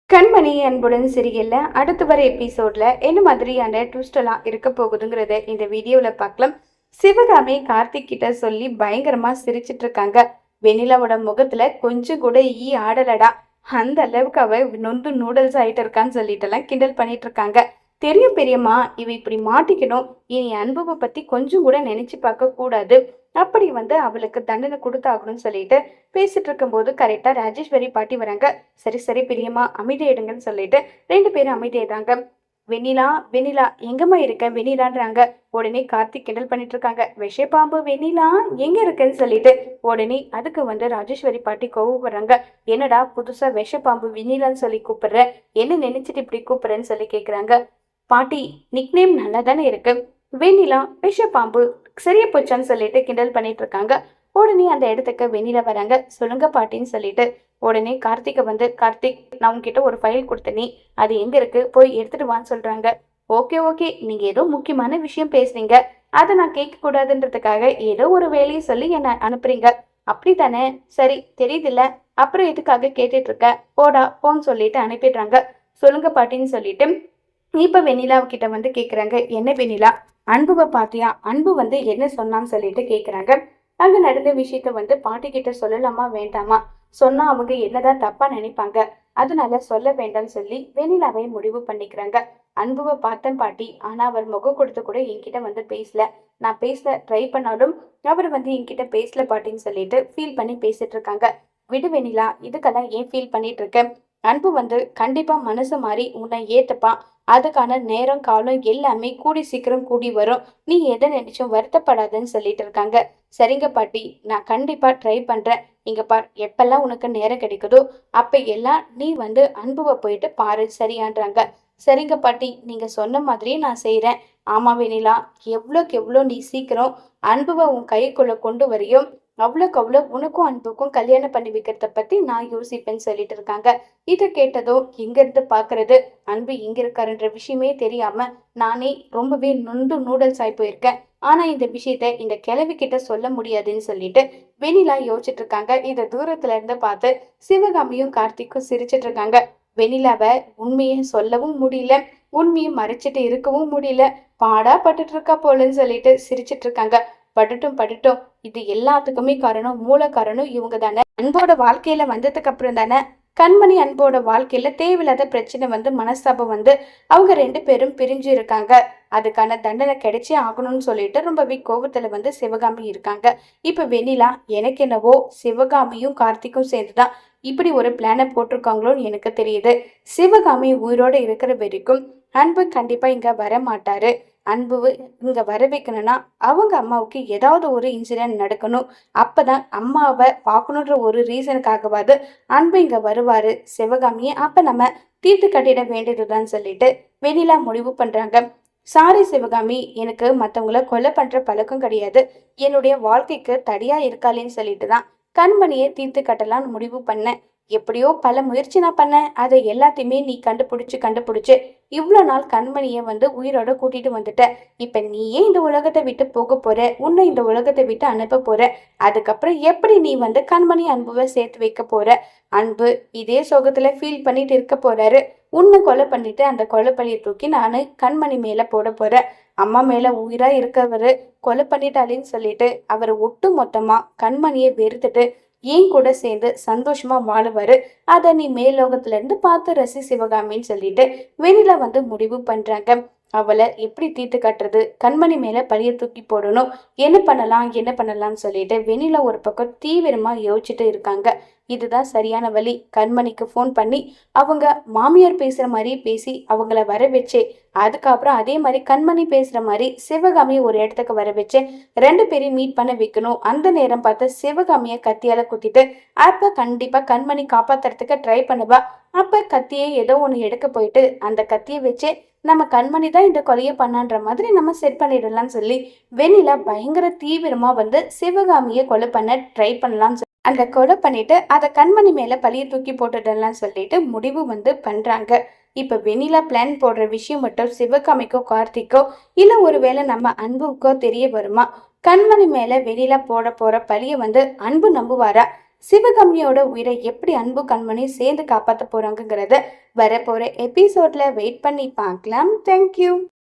கண்மணி அன்புடன் சிரியல்ல அடுத்து வர எபிசோட்ல என்ன மாதிரியான ட்விஸ்ட் எல்லாம் இருக்க போகுதுங்கிறத இந்த வீடியோல பார்க்கலாம். சிவகாமி கார்த்திக் கிட்ட சொல்லி பயங்கரமா சிரிச்சிட்டு இருக்காங்க. வெண்ணிலாவோட முகத்துல கொஞ்சம் கூட ஆடலடா, அந்த அளவுக்கு அவ நொந்து நூடுல்ஸ் ஆயிட்டு இருக்கான்னு சொல்லிட்டு எல்லாம் கிண்டல் பண்ணிட்டு இருக்காங்க. தெரியும் பெரியம்மா, இவ இப்படி மாட்டிக்கணும், இனி அன்புவை பத்தி கொஞ்சம் கூட நினைச்சு பார்க்க கூடாது, அப்படி அவளுக்கு தண்டனை கொடுத்தாகணும்னு சொல்லிட்டு பேசிட்டு இருக்கும்போது கரெக்டா ராஜேஸ்வரி பாட்டி வராங்க. சரி சரி பெரியம்மா அமைதியாயிடுங்கன்னு சொல்லிட்டு ரெண்டு பேரும் அமைதியாயிடுறாங்க. வெண்ணிலா வெண்ணிலா எங்கம்மா இருக்க வெண்ணிலான்றாங்க. உடனே கார்த்திக் கிண்டல் பண்ணிட்டு இருக்காங்க. விஷப்பாம்பு வெண்ணிலா எங்க இருக்குன்னு சொல்லிட்டு உடனே அதுக்கு ராஜேஸ்வரி பாட்டி கோவப்படுறாங்க. என்னடா புதுசா விஷப்பாம்பு வெண்ணிலான்னு சொல்லி கூப்பிடுற, என்ன நினைச்சிட்டு இப்படி கூப்பிடுறேன்னு சொல்லி கேக்குறாங்க. பாட்டி நிக்நேம் நல்லா தானே இருக்கு, வெண்ணிலா விஷப்பாம்பு சரியா போச்சான்னு சொல்லிட்டு கிண்டல் பண்ணிட்டு இருக்காங்க. உடனே அந்த இடத்துக்கு வெண்ணிலா வராங்க. சொல்லுங்க பாட்டின்னு சொல்லிட்டு உடனே கார்த்திகை கார்த்திக், நான் உங்ககிட்ட ஒரு ஃபைல் கொடுத்தனே, அது எங்க இருக்கு, போய் எடுத்துட்டு வான்னு சொல்றாங்க. ஓகே ஓகே, நீங்க ஏதோ முக்கியமான விஷயம் பேசுறீங்க, அதை நான் கேட்க கூடாதுன்றதுக்காக ஏதோ ஒரு வேலையை சொல்லி என்ன அனுப்புறீங்க அப்படித்தானே? சரி தெரியுதுல்ல, அப்புறம் எதுக்காக கேட்டுட்டு இருக்க, போடா போன்னு சொல்லிட்டு அனுப்பிடுறாங்க. சொல்லுங்க பாட்டின்னு சொல்லிட்டு இப்ப வெண்ணிலா கிட்ட கேக்குறாங்க. என்ன வெண்ணிலா, அன்புவை பாத்தியா, அன்பு என்ன சொன்னான்னு சொல்லிட்டு கேக்குறாங்க. அங்க நடந்த விஷயத்த பாட்டி கிட்ட சொல்லலாமா வேண்டாமா, சொன்னா அவங்க என்னதான் தப்பா நினைப்பாங்க, அதனால சொல்ல வேண்டாம்னு சொல்லி வெண்ணிலாவை முடிவு பண்ணிக்கிறாங்க. அன்புவை பார்த்தேன் பாட்டி, ஆனா அவர் முகம் கொடுத்து கூட என்கிட்ட பேசல, நான் பேச ட்ரை பண்ணாலும் அவர் என்கிட்ட பேசல பாட்டின்னு சொல்லிட்டு ஃபீல் பண்ணி பேசிட்டு இருக்காங்க. விடு வெண்ணிலா, இதுக்கெல்லாம் ஏன் ஃபீல் பண்ணிட்டு இருக்க, அன்பு கண்டிப்பா மனசு மாறி உன்னை ஏத்துப்பான், அதுக்கான நேரம் காலம் எல்லாமே கூடி சீக்கிரம் கூடி வரும், நீ எதை நினைச்சும் வருத்தப்படாதுன்னு சொல்லிட்டு இருக்காங்க. சரிங்க பாட்டி, நான் கண்டிப்பா ட்ரை பண்றேன், இங்க பார், எப்பெல்லாம் உனக்கு நேரம் கிடைக்குதோ அப்ப எல்லாம் நீ அன்புவை போயிட்டு பாரு சரியான்றாங்க. சரிங்க பாட்டி, நீங்க சொன்ன மாதிரியே நான் செய்யறேன். ஆமா வெண்ணிலா, எவ்வளோக்கு எவ்வளோ நீ சீக்கிரம் அன்புவை உன் கைக்குள்ள கொண்டு வரையும் அவ்வளோக்கு அவ்வளோ உனக்கும் அன்புக்கும் கல்யாணம் பண்ணி வைக்கிறத பத்தி நான் யோசிப்பேன்னு சொல்லிட்டு இருக்காங்க. இதை கேட்டதோ இங்க இருந்து பாக்குறது, அன்பு இங்க இருக்காருன்ற விஷயமே தெரியாம நானே ரொம்பவே நொந்து நூடல்ஸ் ஆகி போயிருக்கேன். ஆனா இந்த விஷயத்த இந்த கிழவி கிட்ட சொல்ல முடியாதுன்னு சொல்லிட்டு வெண்ணிலா யோசிச்சுட்டு இருக்காங்க. இத தூரத்துல இருந்து பார்த்து சிவகாமியும் கார்த்திக்கும் சிரிச்சிட்டு இருக்காங்க. வெண்ணிலாவை உண்மையை சொல்லவும் முடியல, உண்மையை மறைச்சிட்டு இருக்கவும் முடியல, பாடா பட்டுட்டு இருக்கா போலன்னு சொல்லிட்டு சிரிச்சிட்டு இருக்காங்க. பட்டுட்டும் பட்டுட்டும், இது எல்லாத்துக்குமே காரணம், மூல காரணம் இவங்க தானே. அன்போட வாழ்க்கையில வந்ததுக்கு அப்புறம் தானே கண்மணி அன்போட வாழ்க்கையில தேவையில்லாத பிரச்சனை மனஸ்தாபம் அவங்க ரெண்டு பேரும் பிரிஞ்சு இருக்காங்க. அதுக்கான தண்டனை கிடைச்சே ஆகணும்னு சொல்லிட்டு ரொம்பவே கோபத்துல சிவகாமி இருக்காங்க. இப்ப வெண்ணிலா, எனக்கு என்னவோ சிவகாமியும் கார்த்திக்கும் சேர்ந்துதான் இப்படி ஒரு பிளானை போட்டிருக்காங்களோன்னு எனக்கு தெரியுது. சிவகாமி உயிரோட இருக்கிற வரைக்கும் அன்பு கண்டிப்பா இங்க வர மாட்டாரு. அன்பு இங்க வர வைக்கணும்னா அவங்க அம்மாவுக்கு ஏதாவது ஒரு இன்சிடென்ட் நடக்கணும், அப்பதான் அம்மாவை பார்க்கணுன்ற ஒரு ரீசனுக்காகவாது அன்பு இங்க வருவாரு சிவகாமியை அப்ப நம்ம தீர்த்து கட்டிட வேண்டியதுதான் சொல்லிட்டு வெண்ணிலா முடிவு பண்றாங்க. சாரி சிவகாமி, எனக்கு மத்தவங்கள கொலை பண்ற பழக்கம் கிடையாது, என்னுடைய வாழ்க்கைக்கு தடியா இருக்காளேன்னு சொல்லிட்டு தான் கண்மணியை தீர்த்து கட்டலான்னு முடிவு பண்ணேன். எப்படியோ பல முயற்சி நான் பண்ணேன், அதை எல்லாத்தையுமே நீ கண்டுபிடிச்சு இவ்வளோ நாள் கண்மணியை உயிரோட கூட்டிட்டு வந்துட்ட. இப்ப நீயே இந்த உலகத்தை விட்டு போக போற, உன்னை இந்த உலகத்தை விட்டு அனுப்ப போற, அதுக்கப்புறம் எப்படி நீ கண்மணி அன்புவை சேர்த்து வைக்க போற? அன்பு இதே சோகத்துல ஃபீல் பண்ணிட்டு இருக்க போறாரு. உன்னை கொலை பண்ணிட்டு அந்த கொலை பழியை தூக்கி நானு கண்மணி மேல போட போறேன். அம்மா மேல உயிரா இருக்கவரு கொலை பண்ணிட்டாலேன்னு சொல்லிட்டு அவர் ஒட்டு மொத்தமா கண்மணியை வெறுத்துட்டு ஏன் கூட சேர்ந்து சந்தோஷமா வாழுவாரு. அத நீ மேலோகத்துல இருந்து பார்த்து ரசி சிவகாமின்னு சொல்லிட்டு வெண்ணிலா முடிவு பண்றாங்க. அவளை எப்படி தீர்த்து கட்டுறது, கண்மணி மேல பழிய தூக்கி போடணும், என்ன பண்ணலாம்னு சொல்லிட்டு வெண்ணிலா ஒரு பக்கம் தீவிரமா யோசிச்சுட்டு இருக்காங்க. இதுதான் சரியான வழி. கண்மணிக்கு ஃபோன் பண்ணி அவங்க மாமியார் பேசுற மாதிரி பேசி அவங்கள வர வச்சு, அதுக்கப்புறம் அதே மாதிரி கண்மணி பேசுற மாதிரி சிவகாமியை ஒரு இடத்துக்கு வர வச்சு ரெண்டு பேரையும் மீட் பண்ண வைக்கணும். அந்த நேரம் பார்த்து சிவகாமியை கத்தியால குத்திட்டு அப்ப கண்டிப்பா கண்மணி காப்பாத்துறதுக்கு ட்ரை பண்ணுவா. அப்ப கத்தியை ஏதோ ஒண்ணு எடுக்க போயிட்டு அந்த கத்தியை வச்சு நம்ம கண்மணி தான் இந்த கொலையை பண்ணான்ற மாதிரி நம்ம செட் பண்ணிடலாம்னு சொல்லி வெண்ணிலா பயங்கர தீவிரமா சிவகாமியை கொலை பண்ண ட்ரை பண்ணலாம்னு அந்த கொலை பண்ணிட்டு அதை கண்மணி மேல பழிய தூக்கி போட்டுடலாம் சொல்லிட்டு முடிவு பண்றாங்க. இப்ப வெண்ணிலா பிளான் போடுற விஷயம் மட்டும் சிவகாமிக்கோ கார்த்திக்கோ இல்ல ஒருவேளை நம்ம அன்புக்கோ தெரிய வருமா? கண்மணி மேல வெண்ணிலா போட போற பழிய அன்பு நம்புவாரா? சிவகாமியோட உயிரை எப்படி அன்பு கண்மணி சேர்ந்து காப்பாற்ற போறாங்கிறத வரப்போற எபிசோட்ல வெயிட் பண்ணி பார்க்கலாம். தேங்க்யூ.